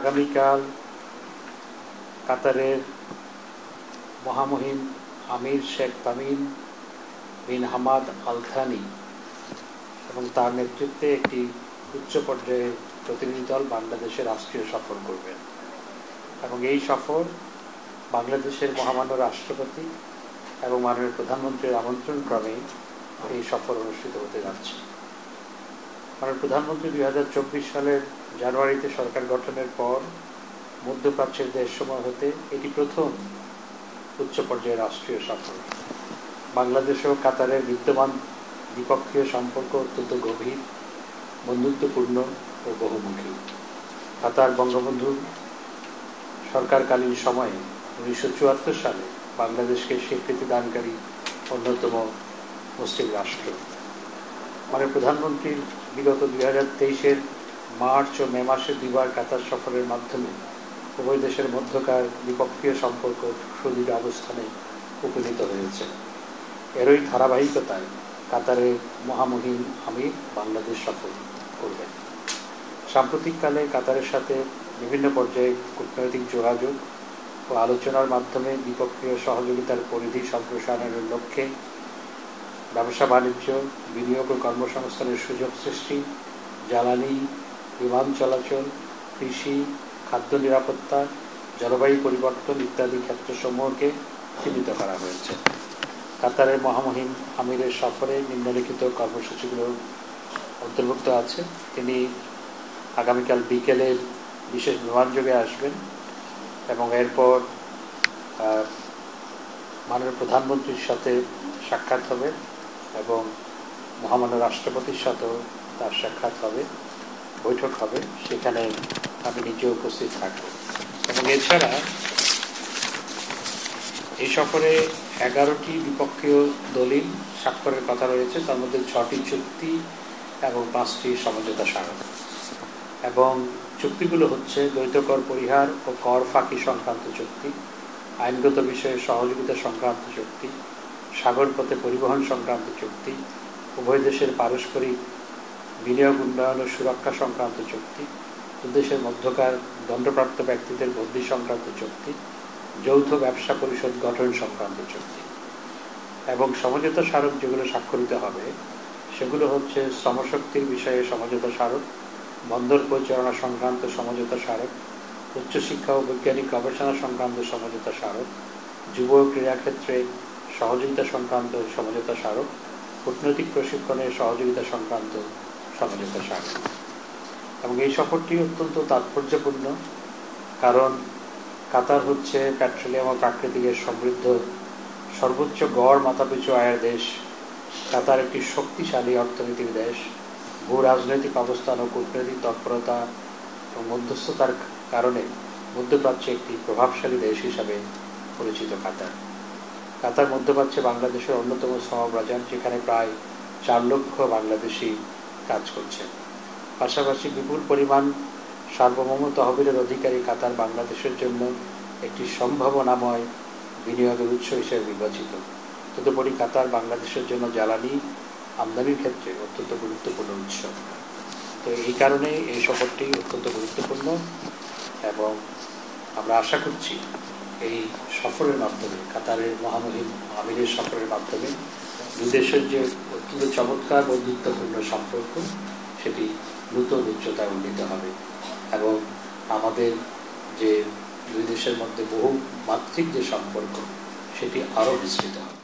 আগামীকাল কাতারের মহামহিম আমির Sheikh Tamim bin Hamad Al Thani এবং তার নেতৃত্বে একটি উচ্চ পর্যায়ের প্রতিনিধি দল বাংলাদেশে রাষ্ট্রীয় সফর করবেন এবং এই সফর বাংলাদেশের মহামান্য রাষ্ট্রপতি এবং মাননীয় প্রধানমন্ত্রীর আমন্ত্রণ ক্রমে এই সফর অনুষ্ঠিত হতে যাচ্ছে। মাননীয় প্রধানমন্ত্রী 2024 সালের জানুয়ারিতে সরকার গঠনের পর মধ্যপ্রাচ্যের দেশসমূহ হতে এটি প্রথম উচ্চ পর্যায়ের রাষ্ট্রীয় সফর। বাংলাদেশ ও কাতারের বিদ্যমান দ্বিপক্ষীয় সম্পর্ক অত্যন্ত গভীর, বন্ধুত্বপূর্ণ ও বহুমুখী। কাতার বঙ্গবন্ধু সরকারকালীন সময়ে 1974 সালে বাংলাদেশকে স্বীকৃতি দানকারী অন্যতম মুসলিম রাষ্ট্র। মাননীয় প্রধানমন্ত্রীর বিগত 2023-এর মার্চ ও মে মাসে দুইবার কাতার সফরের মাধ্যমে উভয় দেশের মধ্যকার দ্বিপক্ষীয় সম্পর্ক সুদৃঢ় অবস্থানে উপনীত হয়েছে। এরই ধারাবাহিকতায় কাতারের মহামহিম আমির বাংলাদেশ সফর করবেন। সাম্প্রতিককালে কাতারের সাথে বিভিন্ন পর্যায়ে কূটনৈতিক যোগাযোগ ও আলোচনার মাধ্যমে দ্বিপক্ষীয় সহযোগিতার পরিধি সম্প্রসারণের লক্ষ্যে ব্যবসা বাণিজ্য, বিনিয়োগ ও কর্মসংস্থানের সুযোগ সৃষ্টি, জ্বালানি, বিমান চলাচল, কৃষি, খাদ্য নিরাপত্তা, জলবায়ু পরিবর্তন ইত্যাদি ক্ষেত্রসমূহকে চিহ্নিত করা হয়েছে। কাতারের মহামহিম আমিরের সফরে নিম্নলিখিত কর্মসূচিগুলো অন্তর্ভুক্ত আছে। তিনি আগামীকাল বিকেলে বিশেষ বিমানযোগে আসবেন এবং এরপর মাননীয় প্রধানমন্ত্রীর সাথে সাক্ষাৎ হবে এবং মহামান্য রাষ্ট্রপতির সাথেও তার সাক্ষাৎ হবে, বৈঠক হবে। সেখানে আমি নিজে উপস্থিত থাকব এবং এছাড়া এই সফরে 11টি দ্বিপক্ষীয় দলিল স্বাক্ষরের কথা রয়েছে, তার মধ্যে 6টি চুক্তি এবং 5টি সমঝোতা স্মারক। এবং চুক্তিগুলো হচ্ছে দ্বৈত কর পরিহার ও কর ফাঁকি সংক্রান্ত চুক্তি, আইনগত বিষয়ে সহযোগিতা সংক্রান্ত চুক্তি, সাগরপথে পরিবহন সংক্রান্ত চুক্তি, উভয় দেশের পারস্পরিক বিনিয়োগ উন্নয়ন ও সুরক্ষা সংক্রান্ত চুক্তি, দুদেশের মধ্যকার দণ্ডপ্রাপ্ত ব্যক্তিদের বদলি সংক্রান্ত চুক্তি, যৌথ ব্যবসা পরিষদ গঠন সংক্রান্ত চুক্তি। এবং সমঝোতা স্মারক যেগুলো স্বাক্ষরিত হবে সেগুলো হচ্ছে শ্রমশক্তির বিষয়ে সমঝোতা স্মারক, বন্দর পরিচালনা সংক্রান্ত সমঝোতা স্মারক, উচ্চশিক্ষা ও বৈজ্ঞানিক গবেষণা সংক্রান্ত সমঝোতা স্মারক, যুব ক্রীড়াক্ষেত্রে সহযোগিতা সংক্রান্ত সমঝোতা স্মারক, কূটনৈতিক প্রশিক্ষণের সহযোগিতা সংক্রান্ত সমঝোতা স্মারক। এবং এই সফরটি অত্যন্ত তাৎপর্যপূর্ণ, কারণ কাতার হচ্ছে পেট্রোলিয়াম ও প্রাকৃতিক সমৃদ্ধ সর্বোচ্চ গড় মাথাপিছু আয়ের দেশ। কাতার একটি শক্তিশালী অর্থনৈতিক দেশ। ভূ রাজনৈতিক অবস্থান ও কূটনৈতিক তৎপরতা এবং মধ্যস্থতার কারণে মধ্যপ্রাচ্যে একটি প্রভাবশালী দেশ হিসাবে পরিচিত কাতার। কাতার মধ্যপ্রাচ্যে বাংলাদেশের অন্যতম সহবাজার, যেখানে প্রায় 4 লক্ষ বাংলাদেশি কাজ করছে। পাশাপাশি বিপুল পরিমাণ সার্বভৌম তহবিলের অধিকারী কাতার বাংলাদেশের জন্য একটি সম্ভাবনাময় বিনিয়োগের উৎস হিসেবে নির্বাচিত। তদুপরি কাতার বাংলাদেশের জন্য জ্বালানি আমদানির ক্ষেত্রে অত্যন্ত গুরুত্বপূর্ণ উৎস। তো এই কারণে এই সফরটি অত্যন্ত গুরুত্বপূর্ণ এবং আমরা আশা করছি এই সফরের মাধ্যমে, কাতারের মহামহিম আমিরের সফরের মাধ্যমে দুই দেশের যে অত্যন্ত চমৎকার বন্ধুত্বপূর্ণ সম্পর্ক সেটি নতুন উচ্চতায় উন্নীত হবে এবং আমাদের যে দুই দেশের মধ্যে বহু মাত্রিক যে সম্পর্ক সেটি আরও বিস্তৃত হবে।